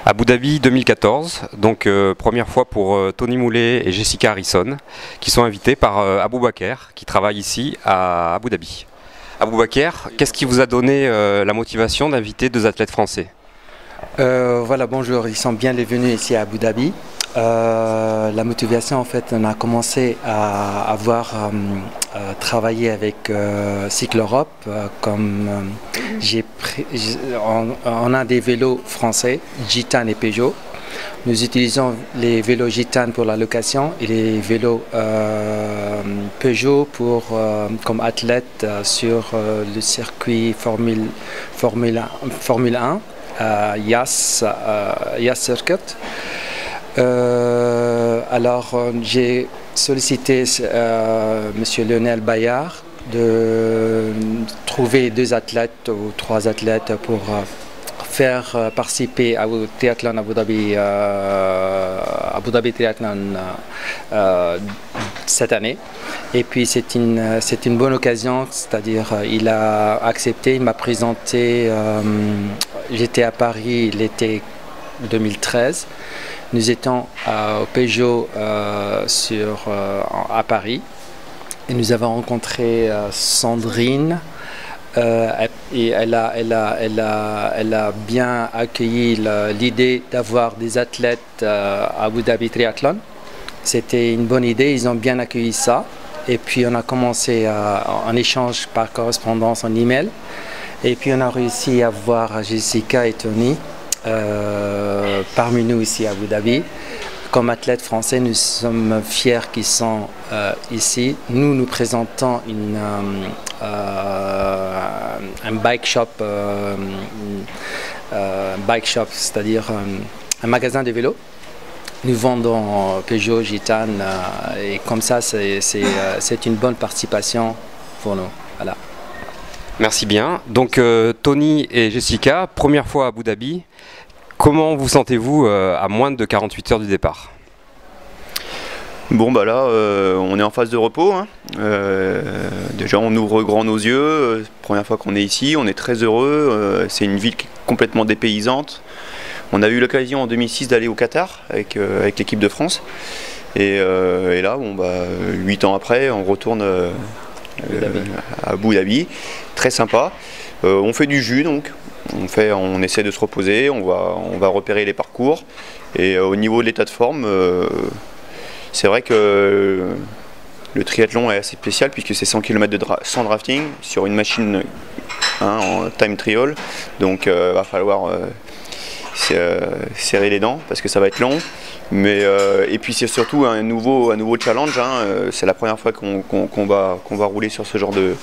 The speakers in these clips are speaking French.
Abu Dhabi 2014, donc première fois pour Tony Moulet et Jessica Harrison, qui sont invités par Aboubakar, qui travaille ici à Abu Dhabi. Aboubakar, qu'est-ce qui vous a donné la motivation d'inviter deux athlètes français? Voilà, bonjour, ils sont bien les venus ici à Abu Dhabi. La motivation, en fait, on a commencé à avoir travaillé avec Cycle Europe, on a des vélos français, Gitane et Peugeot. Nous utilisons les vélos Gitane pour la location et les vélos Peugeot comme athlète sur le circuit Formule 1, Yas Circuit. J'ai sollicité Monsieur Lionel Bayard de trouver deux athlètes ou trois athlètes pour faire participer au triathlon Abu Dhabi Triathlon cette année. Et puis c'est une bonne occasion, c'est-à-dire il a accepté, il m'a présenté, j'étais à Paris l'été 2013. Nous étions au Peugeot à Paris et nous avons rencontré Sandrine et elle a bien accueilli l'idée d'avoir des athlètes à Abu Dhabi Triathlon. C'était une bonne idée, ils ont bien accueilli ça et puis on a commencé en échange par correspondance en email et puis on a réussi à voir Jessica et Tony parmi nous ici à Abu Dhabi. Comme athlètes français, nous sommes fiers qu'ils sont ici. Nous présentons un bike shop, c'est-à-dire un magasin de vélos. Nous vendons Peugeot, Gitane et comme ça, c'est une bonne participation pour nous. Voilà. Merci bien. Donc Tony et Jessica, première fois à Abu Dhabi. Comment vous sentez-vous à moins de 48 heures du départ? Bon bah là on est en phase de repos, hein. Déjà on ouvre grand nos yeux, première fois qu'on est ici, on est très heureux, c'est une ville qui est complètement dépaysante. On a eu l'occasion en 2006 d'aller au Qatar avec l'équipe de France et là bon, 8 ans après on retourne à Abu Dhabi, très sympa. On fait du jus donc. On essaie de se reposer, on va repérer les parcours et au niveau de l'état de forme, c'est vrai que le triathlon est assez spécial puisque c'est 100 km sans drafting sur une machine en time trial, donc va falloir serrer les dents parce que ça va être long. Et puis c'est surtout un nouveau challenge, hein. C'est la première fois qu'on va rouler sur ce genre de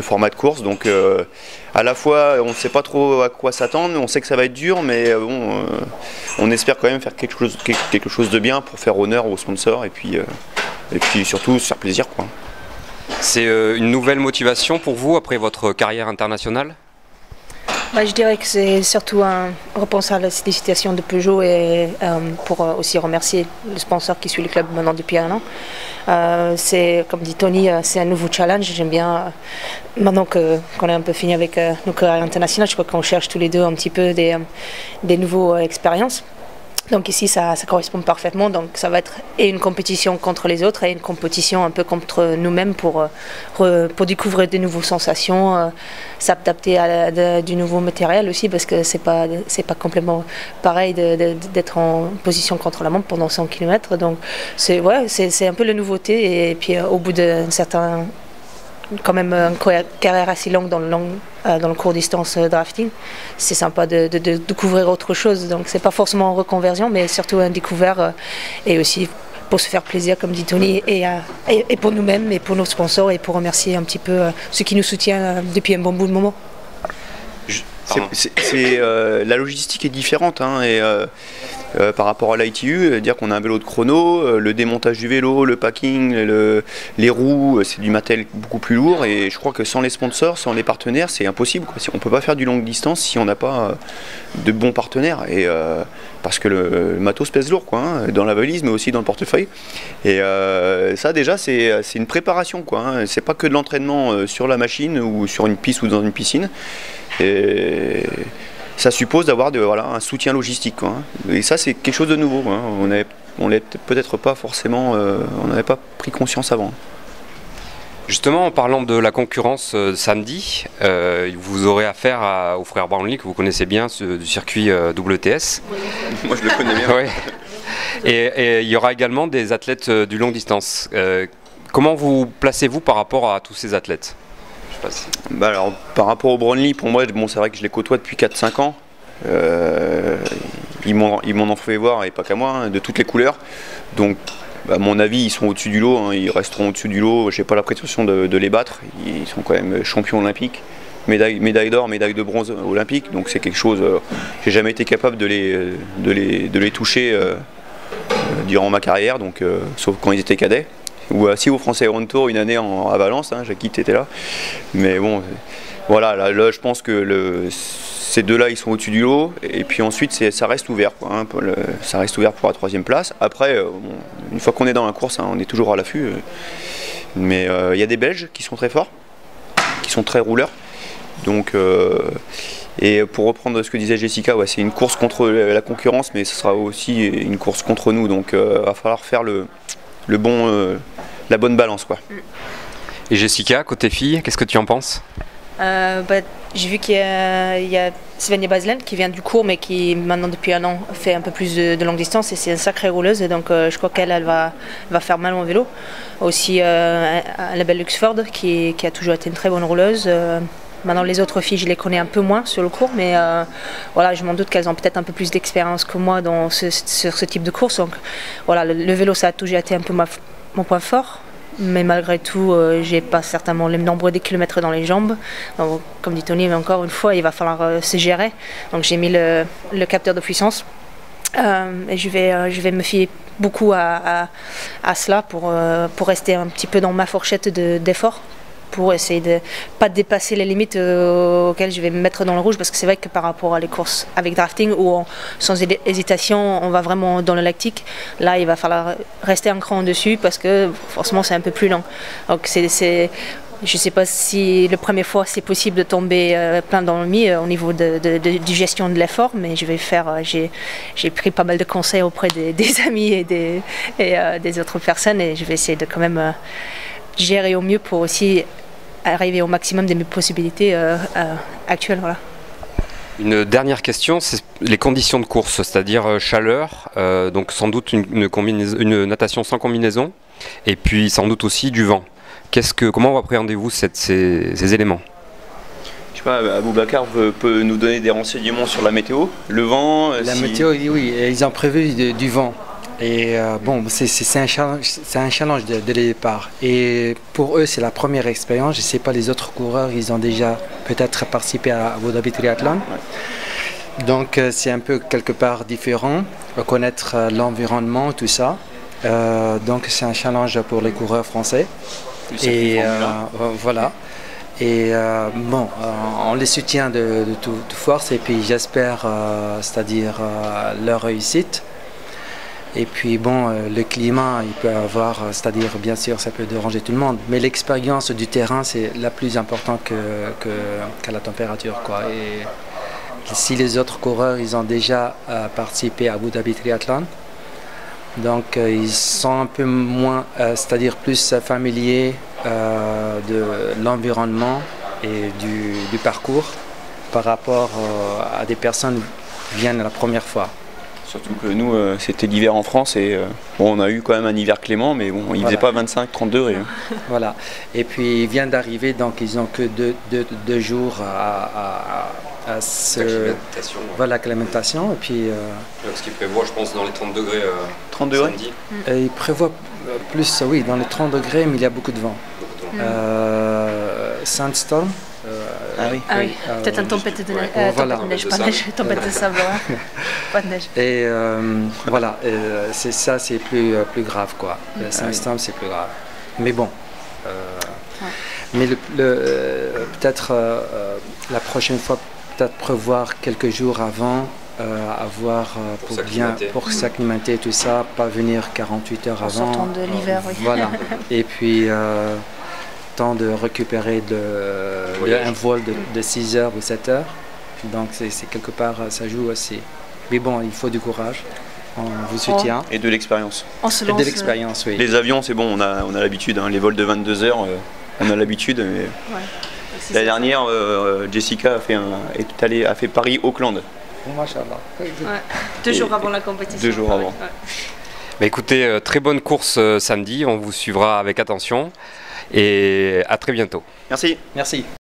format de course, donc à la fois on ne sait pas trop à quoi s'attendre, on sait que ça va être dur, mais bon, on espère quand même faire quelque chose de bien pour faire honneur aux sponsors et puis surtout se faire plaisir, quoi. C'est une nouvelle motivation pour vous après votre carrière internationale? Je dirais que c'est surtout un réponse à la sollicitation de Peugeot et pour aussi remercier le sponsor qui suit le club maintenant depuis un an. C'est, comme dit Tony, c'est un nouveau challenge. J'aime bien, maintenant qu'on est un peu fini avec nos carrières internationales, je crois qu'on cherche tous les deux un petit peu des nouveaux expériences. Donc ici ça correspond parfaitement, donc ça va être et une compétition contre les autres et une compétition un peu contre nous-mêmes pour découvrir de nouvelles sensations, s'adapter à du nouveau matériel aussi parce que c'est pas complètement pareil d'être en position contre la montre pendant 100 km, donc c'est un peu la nouveauté et puis au bout d'un certain quand même une carrière assez longue dans le court distance drafting. C'est sympa de découvrir autre chose, donc c'est pas forcément en reconversion mais surtout un découvert et aussi pour se faire plaisir comme dit Tony et pour nous-mêmes et pour nos sponsors et pour remercier un petit peu ceux qui nous soutiennent depuis un bon bout de moment. La logistique est différente, hein, et par rapport à l'ITU, dire qu'on a un vélo de chrono, le démontage du vélo, le packing, les roues, c'est du matériel beaucoup plus lourd et je crois que sans les sponsors, sans les partenaires, c'est impossible, quoi. On ne peut pas faire du longue distance si on n'a pas de bons partenaires parce que le matos pèse lourd, quoi, hein, dans la valise mais aussi dans le portefeuille et ça déjà c'est une préparation, quoi, hein. C'est pas que de l'entraînement sur la machine ou sur une piste ou dans une piscine. Et ça suppose d'avoir voilà, un soutien logistique, quoi, hein. Et ça, c'est quelque chose de nouveau, hein. On l'est peut-être pas forcément, on n'avait pas pris conscience avant. Justement, en parlant de la concurrence samedi, vous aurez affaire aux frères Brownlee, que vous connaissez bien, du circuit WTS. Moi, je le connais bien. Ouais. Et il y aura également des athlètes du longue distance. Comment vous placez-vous par rapport à tous ces athlètes? Je sais pas si... Bah alors, par rapport aux Brownlee, pour moi, bon, c'est vrai que je les côtoie depuis 4-5 ans. Ils m'en ont fait voir, et pas qu'à moi, hein, de toutes les couleurs. Donc, à mon avis, ils sont au-dessus du lot, hein, ils resteront au-dessus du lot. Je n'ai pas la prétention de les battre. Ils sont quand même champions olympiques, médaille d'or, médaille de bronze olympique. Donc c'est quelque chose. J'ai jamais été capable de les toucher durant ma carrière, donc sauf quand ils étaient cadets. Ou assis au Français Grand Tour une année à Valence. Hein, Jackie, t'étais là. Mais bon, voilà. Là, je pense que ces deux-là, ils sont au-dessus du lot, et puis ensuite ça reste ouvert, quoi, hein, ça reste ouvert pour la 3e place. Après, bon, une fois qu'on est dans la course, hein, on est toujours à l'affût, mais il y a des Belges qui sont très forts, qui sont très rouleurs. Donc, et pour reprendre ce que disait Jessica, ouais, c'est une course contre la concurrence, mais ce sera aussi une course contre nous, donc il va falloir faire la bonne balance, quoi. Et Jessica, côté fille, qu'est-ce que tu en penses? J'ai vu qu'il y a Svenja Baslen qui vient du court, mais qui maintenant depuis un an fait un peu plus de longue distance, et c'est une sacrée rouleuse, donc je crois qu'elle va faire mal en vélo. Aussi la belle Luxford qui a toujours été une très bonne rouleuse. Maintenant les autres filles je les connais un peu moins sur le court, mais voilà, je m'en doute qu'elles ont peut-être un peu plus d'expérience que moi sur ce type de course. Donc voilà, le vélo ça a toujours été un peu mon point fort. Mais malgré tout, j'ai pas certainement le nombre de kilomètres dans les jambes. Donc, comme dit Tony, mais encore une fois, il va falloir se gérer. Donc j'ai mis le capteur de puissance. Et je vais me fier beaucoup à cela pour rester un petit peu dans ma fourchette d'effort, pour essayer de pas dépasser les limites auxquelles je vais me mettre dans le rouge, parce que c'est vrai que par rapport à les courses avec drafting où sans hésitation on va vraiment dans le lactique, là il va falloir rester un cran dessus parce que forcément c'est un peu plus lent. Donc je ne sais pas si la première fois c'est possible de tomber plein dans le mille au niveau de gestion de l'effort, mais je vais faire. J'ai pris pas mal de conseils auprès des amis et des autres personnes, et je vais essayer de quand même gérer au mieux pour aussi arriver au maximum de mes possibilités actuelles. Voilà. Une dernière question, c'est les conditions de course, c'est-à-dire chaleur, donc sans doute une natation sans combinaison, et puis sans doute aussi du vent. Comment appréhendez-vous ces éléments? Je sais pas, Aboubacar peut nous donner des renseignements sur la météo, le vent. Météo, oui, ils ont prévu du vent. Et bon, c'est un challenge de départ. Et pour eux, c'est la première expérience. Je ne sais pas, les autres coureurs, ils ont déjà peut-être participé à Abu Dhabi Triathlon. Ouais. Donc c'est un peu quelque part différent, connaître l'environnement, tout ça. Donc c'est un challenge pour les coureurs français. Et voilà. Et bon, on les soutient de toute force, et puis j'espère, c'est-à-dire leur réussite. Et puis bon, le climat, il peut avoir, c'est-à-dire bien sûr, ça peut déranger tout le monde, mais l'expérience du terrain, c'est la plus importante que la température, quoi. Et si les autres coureurs, ils ont déjà participé à Abu Dhabi Triathlon, donc ils sont un peu moins, c'est-à-dire plus familiers de l'environnement et du parcours par rapport à des personnes qui viennent la première fois. Surtout que nous, c'était l'hiver en France, et bon, on a eu quand même un hiver clément, mais bon, il ne faisait pas 25-30 degrés. Hein. Voilà. Et puis, ils viennent d'arriver, donc ils n'ont que deux jours à se... Voilà, l'acclimatation. Et puis... Ce qu'ils prévoient, je pense, dans les 30 degrés. 30 degrés samedi. Ils prévoient plus, oui, dans les 30 degrés, mais il y a beaucoup de vent. Sandstorm. Ah oui, peut-être une tempête de neige, tempête de sable, pas de neige. Et voilà, c'est plus grave, quoi. Le sandstorm, c'est plus grave. Mais bon, mais peut-être la prochaine fois, peut-être prévoir quelques jours avant, pour s'acclimater, tout ça, pas venir 48 heures avant. Sortant de l'hiver, oui. Voilà. Et puis temps de récupérer un vol de 6 heures ou 7 heures, Donc c'est quelque part, ça joue aussi. Mais bon, il faut du courage. On vous soutient. Et de l'expérience. On se Et lance. de l'expérience, oui. Les avions, c'est bon, on a l'habitude. Hein. Les vols de 22 heures, on a l'habitude. Mais... Ouais. L'année dernière, Jessica a fait Paris-Auckland. Machallah. Ouais. 2 jours avant la compétition. 2 jours avant. Ouais. Bah, écoutez, très bonne course samedi, on vous suivra avec attention et à très bientôt. Merci. Merci.